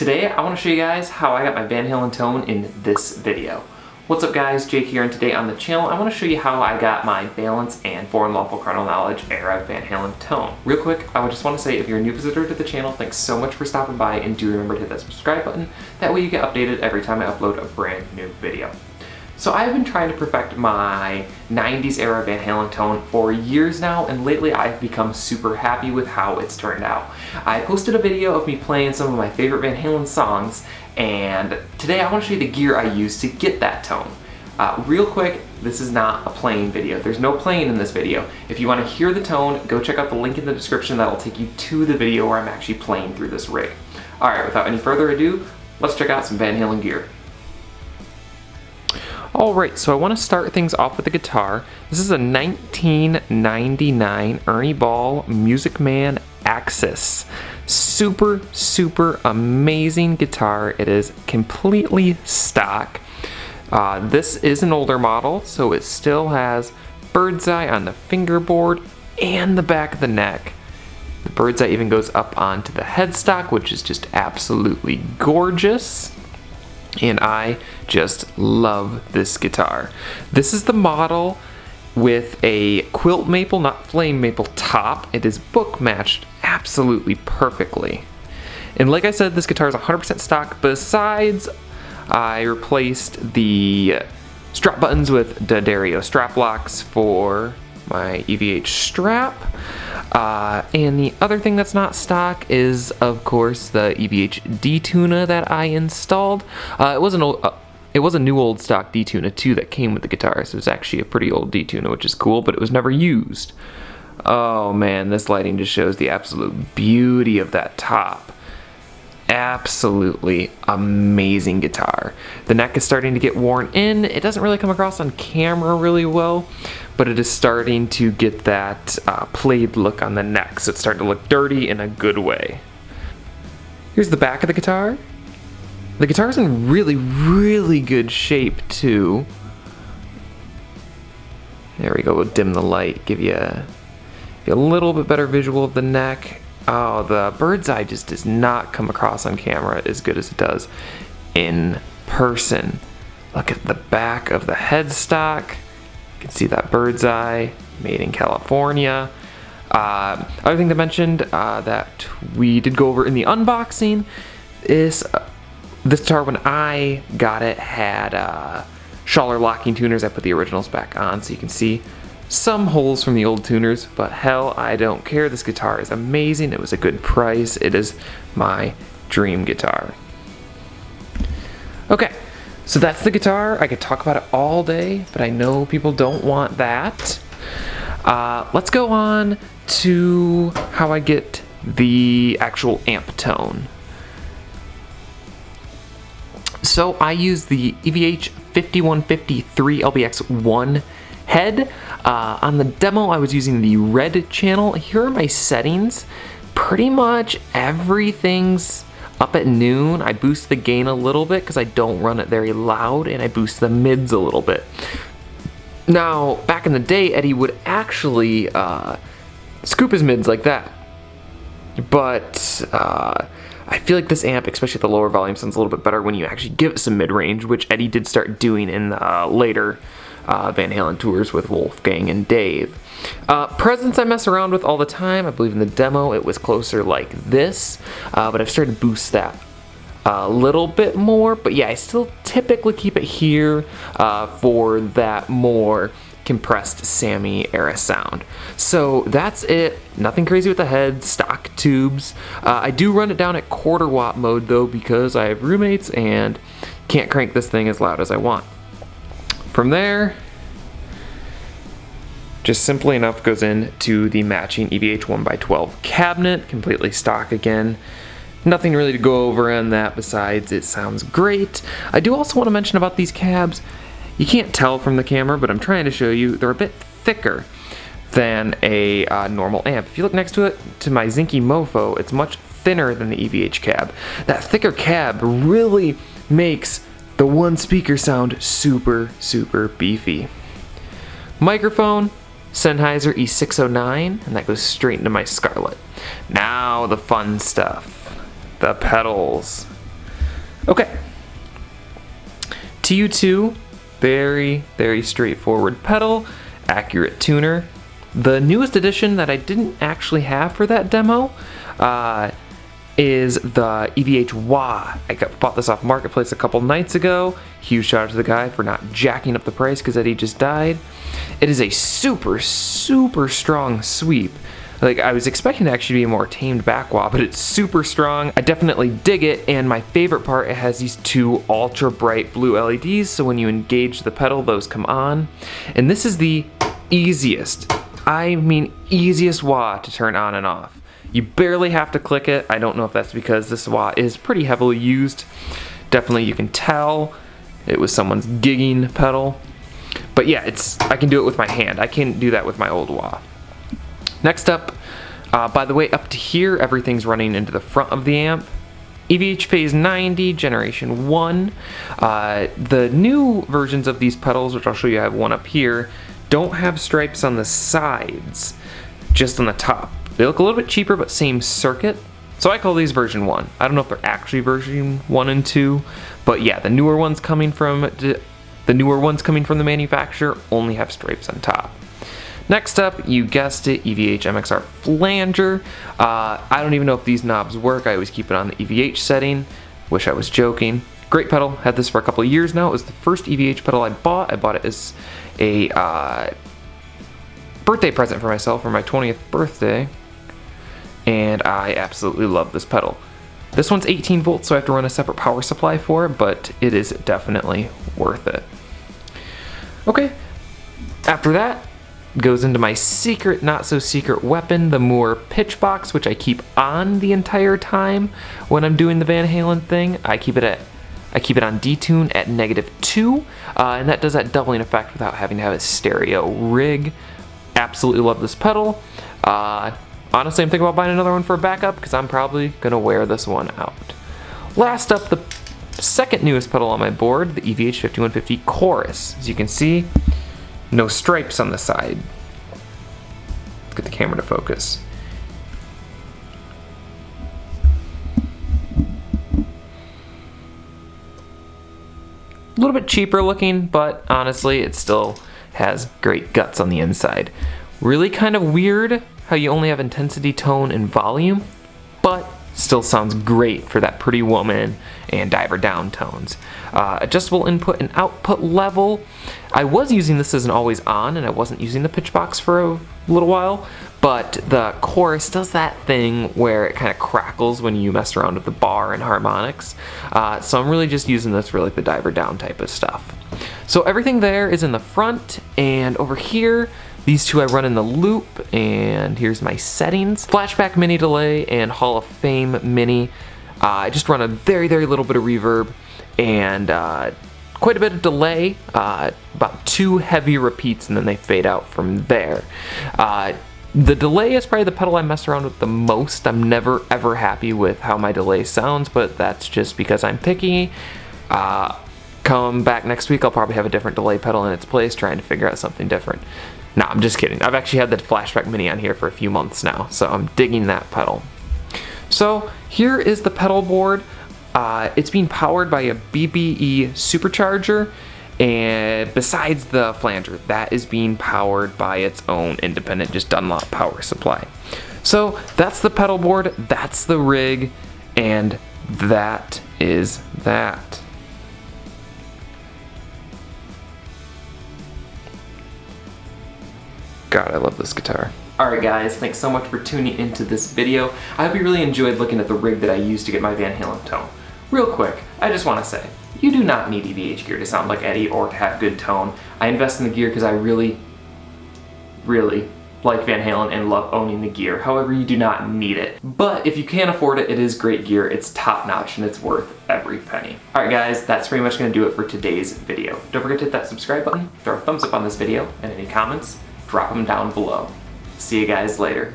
Today I want to show you guys how I got my Van Halen tone in this video. What's up guys, Jake here, and today on the channel I want to show you how I got my Balance and for Unlawful Carnal Knowledge era Van Halen tone. Real quick, I would just want to say if you're a new visitor to the channel, thanks so much for stopping by, and do remember to hit that subscribe button. That way you get updated every time I upload a brand new video. So I've been trying to perfect my 90s era Van Halen tone for years now, and lately I've become super happy with how it's turned out. I posted a video of me playing some of my favorite Van Halen songs, and today I want to show you the gear I used to get that tone. Real quick, this is not a playing video. There's no playing in this video. If you want to hear the tone, go check out the link in the description. That'll take you to the video where I'm actually playing through this rig. Alright, without any further ado, let's check out some Van Halen gear. Alright, so I want to start things off with the guitar. This is a 1999 Ernie Ball Music Man Axis. Super amazing guitar. It is completely stock. This is an older model, so it still has bird's eye on the fingerboard and the back of the neck. The bird's eye even goes up onto the headstock, which is just absolutely gorgeous. And I just love this guitar. This is the model with a quilt maple, not flame maple top. It is book matched absolutely perfectly. And like I said, this guitar is 100% stock. Besides, I replaced the strap buttons with D'Addario strap locks for my EVH strap. And the other thing that's not stock is, of course, the EVH D-Tuna that I installed. It was a new old stock D-Tuna too that came with the guitar, so it's actually a pretty old D-Tuna, which is cool, but it was never used. Oh man, this lighting just shows the absolute beauty of that top. Absolutely amazing guitar. The neck is starting to get worn in. It doesn't really come across on camera really well, but it is starting to get that played look on the neck, so it's starting to look dirty in a good way. Here's the back of the guitar. The guitar's in really good shape too. There we go, we'll dim the light, give you a little bit better visual of the neck. Oh, the bird's eye just does not come across on camera as good as it does in person. Look at the back of the headstock. You can see that bird's eye, made in California. Other thing to mention that we did go over in the unboxing is this guitar, when I got it, had Schaller locking tuners. I put the originals back on so you can see some holes from the old tuners, but hell, I don't care. This guitar is amazing. It was a good price. It is my dream guitar. Okay, so that's the guitar. I could talk about it all day, but I know people don't want that. Let's go on to how I get the actual amp tone. So I use the EVH 5153 LBX1 head. On the demo I was using the red channel. Here are my settings. Pretty much everything's up at noon. I boost the gain a little bit because I don't run it very loud, and I boost the mids a little bit. Now, back in the day, Eddie would actually scoop his mids like that. But I feel like this amp, especially at the lower volume, sounds a little bit better when you actually give it some mid-range, which Eddie did start doing in the later Van Halen tours with Wolfgang and Dave. Presence I mess around with all the time. I believe in the demo it was closer like this, but I've started to boost that a little bit more. But yeah, I still typically keep it here for that more compressed Sammy era sound. So that's it. Nothing crazy with the head, stock tubes. I do run it down at quarter watt mode though, because I have roommates and can't crank this thing as loud as I want. From there, just simply enough goes into the matching EVH 1x12 cabinet, completely stock again. Nothing really to go over on that besides it sounds great. I do also want to mention about these cabs. You can't tell from the camera, but I'm trying to show you, they're a bit thicker than a normal amp. If you look next to it, to my Zinky Mofo, it's much thinner than the EVH cab. That thicker cab really makes the one speaker sound super beefy. Microphone, Sennheiser E609, and that goes straight into my Scarlett. Now the fun stuff. The Petals. Okay. TU2, very, very straightforward pedal, accurate tuner. The newest addition that I didn't actually have for that demo is the Evh Wah. I bought this off Marketplace a couple nights ago. Huge shout out to the guy for not jacking up the price because Eddie just died. It is a super, super strong sweep. Like, I was expecting it to actually be a more tamed back wah, but it's super strong. I definitely dig it, and my favorite part, it has these two ultra bright blue LEDs, so when you engage the pedal, those come on. And this is the easiest, I mean easiest wah to turn on and off. You barely have to click it. I don't know if that's because this wah is pretty heavily used. Definitely you can tell it was someone's gigging pedal. But yeah, I can do it with my hand. I can't do that with my old wah. Next up, by the way, up to here, everything's running into the front of the amp. EVH Phase 90, Generation 1. The new versions of these pedals, which I'll show you, I have one up here, don't have stripes on the sides, just on the top. They look a little bit cheaper, but same circuit. So I call these version 1. I don't know if they're actually version 1 and 2, but yeah, the newer ones coming from the manufacturer only have stripes on top. Next up, you guessed it, Evh Mxr Flanger. I don't even know if these knobs work. I always keep it on the EVH setting. Wish I was joking. Great pedal. Had this for a couple of years now. It was the first EVH pedal I bought. I bought it as a birthday present for myself for my 20th birthday. And I absolutely love this pedal. This one's 18 volts, so I have to run a separate power supply for it, but it is definitely worth it. Okay, after that, goes into my secret, not so secret weapon, the Moore pitch box, which I keep on the entire time when I'm doing the Van Halen thing. I keep it on detune at -2, and that does that doubling effect without having to have a stereo rig. Absolutely love this pedal. Honestly, I'm thinking about buying another one for a backup because I'm probably gonna wear this one out. Last up, the second newest pedal on my board, the EVH 5150 Chorus. As you can see, no stripes on the side. Let's get the camera to focus. A little bit cheaper looking, but honestly, it still has great guts on the inside. Really kind of weird how you only have intensity, tone, and volume, but still sounds great for that Pretty Woman and Diver Down tones. Adjustable input and output level. I was using this as an always on, and I wasn't using the pitch box for a little while, but the Chorus does that thing where it kind of crackles when you mess around with the bar and harmonics. So I'm really just using this for like the Diver Down type of stuff. So everything there is in the front, and over here, these two I run in the loop, and here's my settings. Flashback mini delay and Hall of Fame mini. I just run a very, very little bit of reverb and quite a bit of delay, about 2 heavy repeats, and then they fade out from there. The delay is probably the pedal I mess around with the most. I'm never ever happy with how my delay sounds, but that's just because I'm picky. Come back next week, I'll probably have a different delay pedal in its place, trying to figure out something different. No, I'm just kidding. I've actually had the Flashback Mini on here for a few months now, so I'm digging that pedal. So here is the pedal board. It's being powered by a BBE supercharger, and besides the flanger, that is being powered by its own independent, just Dunlop power supply. So that's the pedal board, that's the rig, and that is that. God, I love this guitar. Alright guys, thanks so much for tuning into this video. I hope you really enjoyed looking at the rig that I used to get my Van Halen tone. Real quick, I just want to say, you do not need EVH gear to sound like Eddie or to have good tone. I invest in the gear because I really, really like Van Halen and love owning the gear. However, you do not need it. But if you can afford it, it is great gear. It's top notch and it's worth every penny. Alright guys, that's pretty much going to do it for today's video. Don't forget to hit that subscribe button, throw a thumbs up on this video, and any comments, drop them down below. See you guys later.